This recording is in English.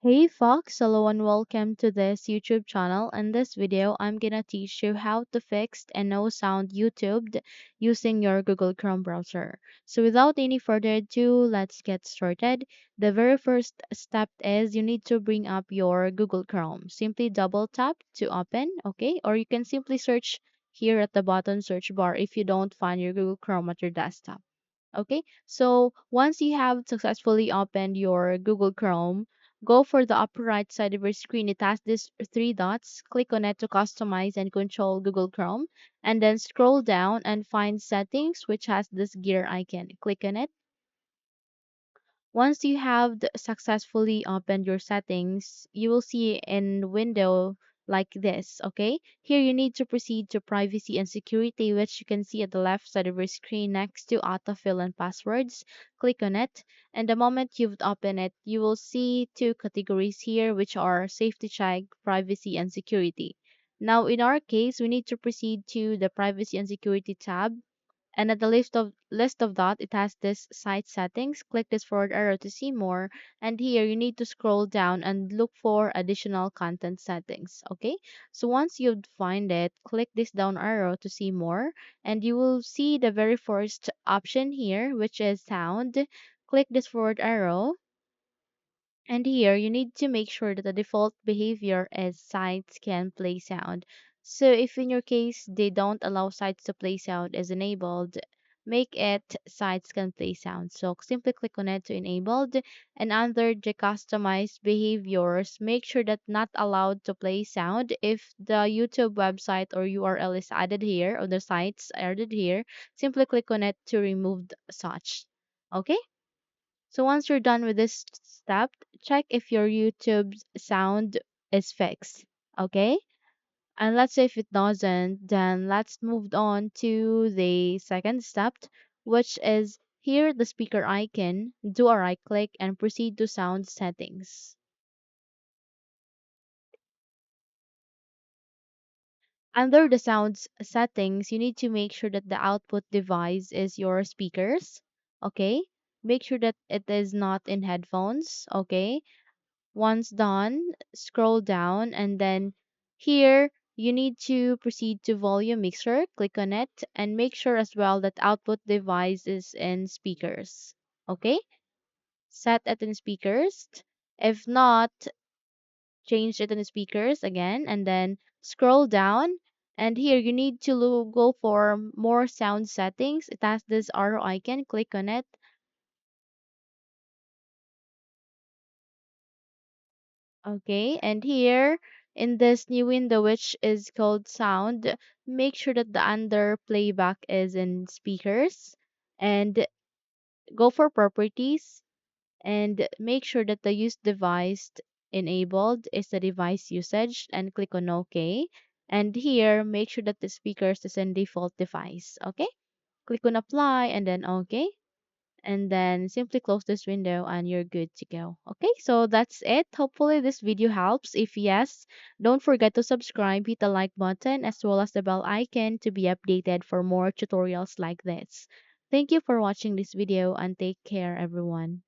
Hey Fox, hello and welcome to this YouTube channel. In this video, I'm gonna teach you how to fix and no sound YouTube using your Google Chrome browser. So without any further ado, let's get started. The very first step is you need to bring up your Google Chrome. Simply double tap to open, okay? Or you can simply search here at the bottom search bar if you don't find your Google Chrome at your desktop. Okay, so once you have successfully opened your Google Chrome, go for the upper right side of your screen. It has these three dots. Click on it to customize and control Google Chrome, and then scroll down and find settings, which has this gear icon. Click on it. Once you have successfully opened your settings, you will see in window like this, okay? Here you need to proceed to privacy and security, which you can see at the left side of your screen next to autofill and passwords. Click on it, and the moment you've opened it, you will see two categories here, which are safety check, privacy, and security. Now, in our case, we need to proceed to the privacy and security tab, and at the list of that, it has this site settings. Click this forward arrow to see more. And here you need to scroll down and look for additional content settings. Okay. So once you find it, click this down arrow to see more. And you will see the very first option here, which is sound. Click this forward arrow, and here you need to make sure that the default behavior is sites can play sound. So if in your case they don't allow sites to play sound is enabled, make it sites can play sound. So simply click on it to enabled, and under the customized behaviors, make sure that not allowed to play sound. If the YouTube website or URL is added here or the sites added here, simply click on it to remove such. Okay? So once you're done with this step, check if your YouTube's sound is fixed. Okay? And let's say if it doesn't, then let's move on to the second step, which is here the speaker icon, do a right click and proceed to sound settings. Under the sounds settings, you need to make sure that the output device is your speakers. Okay? Make sure that it is not in headphones. Okay? Once done, scroll down, and then here you need to proceed to volume mixer. Click on it and make sure as well that output device is in speakers. Okay? Set it in speakers. If not, change it in speakers again, and then scroll down. And here you need to go for more sound settings. It has this arrow icon. Click on it. Okay, and here in this new window, which is called sound, make sure that the under playback is in speakers, and go for properties and make sure that the use device enabled is the device usage, and click on OK. And here make sure that the speakers is in default device. Okay, click on apply and then OK, and then simply close this window and you're good to go. Okay, so that's it. Hopefully this video helps. If yes, don't forget to subscribe, hit the like button as well as the bell icon to be updated for more tutorials like this. Thank you for watching this video and take care everyone.